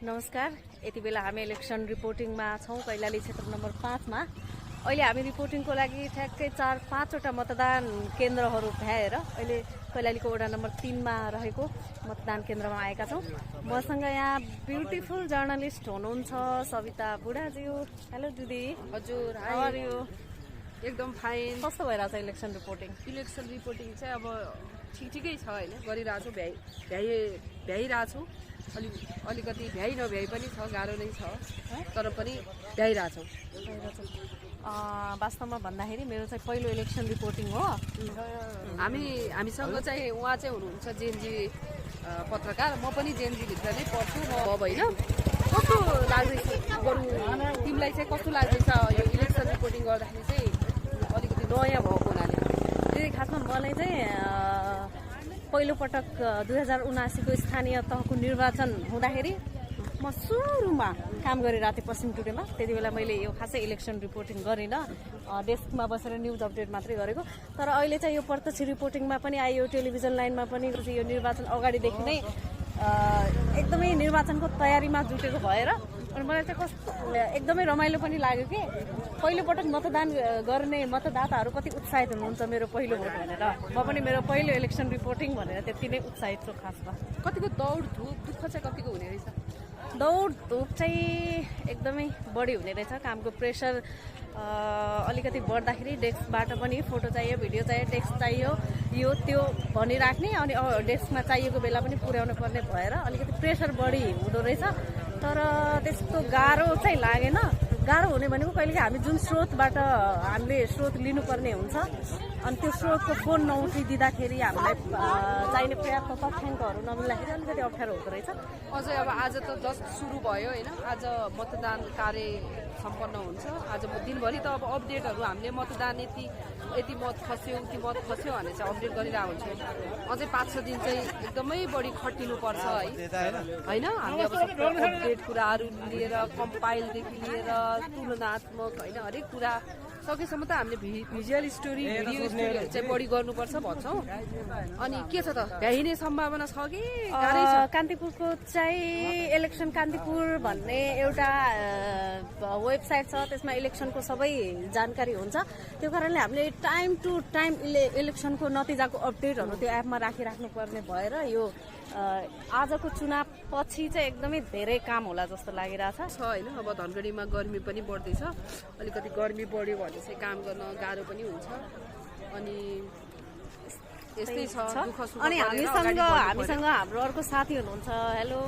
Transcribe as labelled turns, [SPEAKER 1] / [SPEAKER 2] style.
[SPEAKER 1] नमस्कार। यति बेला हामी इलेक्सन रिपोर्टिङमा छौँ कैलाली क्षेत्र नम्बर 5 मा। अहिले हामी रिपोर्टिङको लागि ठ्याक्कै 4-5 वटा मतदान केन्द्रहरू भ्याएर अहिले कैलालीको वडा नम्बर 3 मा रहेको मतदान केन्द्रमा आएका छौँ। मसँग यहाँ ब्युटिफुल जर्नलिस्ट हुनुहुन्छ सविता बुढाज्यू। हेलो दिदी।
[SPEAKER 2] हजुर,
[SPEAKER 1] हाउ आर यु?
[SPEAKER 2] एकदम फाइन।
[SPEAKER 1] कस्तो भइरहेछ इलेक्सन रिपोर्टिङ?
[SPEAKER 2] इलेक्सन रिपोर्टिङ चाहिँ अब ठिकै छ होइन, गरिरहेछौँ, भ्याइरहेछौँ। अलिकति भ्याइ नभ्याइ पनि छ, गाह्रो नै छ, तर पनि भ्याइरहेछौँ।
[SPEAKER 1] वास्तवमा भन्दाखेरि मेरो चाहिँ पहिलो इलेक्सन रिपोर्टिङ हो।
[SPEAKER 2] हामीसँग चाहिँ उहाँ चाहिँ हुनुहुन्छ जेएनजी पत्रकार, म पनि जेएनजीभित्र नै पढ्छु। म अब होइन कस्तो लाग्दैछ बरु तिमीलाई चाहिँ कस्तो लाग्दैछ यो इलेक्सन रिपोर्टिङ गर्दाखेरि चाहिँ अलिकति नयाँ भएको हुनाले?
[SPEAKER 1] दिदी खासमा मलाई चाहिँ पहिलोपटक 2079 को स्थानीय तहको निर्वाचन हुँदाखेरि म सुरुमा काम गरिरहेको थिएँ पश्चिम टुडेमा। त्यति बेला मैले यो खासै इलेक्सन रिपोर्टिङ गरिनँ, डेस्कमा बसेर न्युज अपडेट मात्रै गरेको। तर अहिले चाहिँ यो प्रत्यक्ष रिपोर्टिङमा पनि आयो, टेलिभिजन लाइनमा पनि यो निर्वाचन अगाडिदेखि नै एकदमै निर्वाचनको तयारीमा जुटेको भएर अनि मलाई चाहिँ कस्तो एकदमै रमाइलो पनि लाग्यो कि पहिलोपटक मतदान गर्ने मतदाताहरू कति उत्साहित हुनुहुन्छ मेरो पहिलो भोट भनेर। म पनि मेरो पहिलो इलेक्सन रिपोर्टिङ भनेर त्यति नै उत्साहित छु। खासमा
[SPEAKER 2] कतिको दौड धुप दुःख चाहिँ कतिको हुने रहेछ?
[SPEAKER 1] दौड धुप चाहिँ एकदमै बढी हुने रहेछ। कामको प्रेसर अलिकति बढ्दाखेरि डेस्कबाट पनि फोटो चाहियो, भिडियो चाहियो, टेक्स्ट चाहियो, यो त्यो भनिराख्ने, अनि डेस्कमा चाहिएको बेला पनि पुर्याउनु पर्ने भएर अलिकति प्रेसर बढी हुँदो रहेछ। तर त्यस्तो गाह्रो चाहिँ लागेन। गाह्रो हुने भनेको कहिलेकाहीँ हामी जुन स्रोतबाट हामीले स्रोत लिनुपर्ने हुन्छ अनि त्यो स्रोतको फोन नउठिदिँदाखेरि हामीलाई चाहिने पर्याप्त तथ्याङ्कहरू नमिल्दाखेरि अलिकति अप्ठ्यारो हुँदो रहेछ।
[SPEAKER 2] अझै अब आज त जस्ट सुरु भयो होइन, आज मतदान कार्य सम्पन्न हुन्छ। आज दिनभरि त अब अपडेटहरू हामीले मतदान यति मत खस्यो उति मत खस्यो भने चाहिँ अपडेट गरिरहेको हुन्छौँ। अझै 5-6 दिन चाहिँ एकदमै बढी खटिनुपर्छ है होइन। हामीले अब सबै अपडेट कुराहरू लिएर कम्पाइलदेखि लिएर तुलनात्मक होइन हरेक कुरा सकेसम्म त हामीले भिजुअल स्टोरी भिडियो स्टोरीहरू चाहिँ बढी गर्नुपर्छ भन्छौँ। अनि के छ त, भ्याइने सम्भावना छ कि गाह्रै छ?
[SPEAKER 1] कान्तिपुरको चाहिँ इलेक्सन कान्तिपुर भन्ने एउटा वेबसाइट छ, त्यसमा इलेक्सनको सबै जानकारी हुन्छ। त्यो कारणले हामीले टाइम टु टाइम इलेक्सनको नतिजाको अपडेटहरू त्यो एपमा राखिराख्नु पर्ने भएर यो आजको चुनाव पछि चाहिँ एकदमै धेरै काम होला जस्तो लागिरहेछ
[SPEAKER 2] होइन। अब धनगढीमा गर्मी पनि बढ्दैछ, अलिकति गर्मी बढ्यो भने चाहिँ काम गर्न गाह्रो पनि हुन्छ। अनि यस्तै छ दुःख सुख।
[SPEAKER 1] अनि हामीसँग हाम्रो अर्को साथी हुनुहुन्छ। हेलो।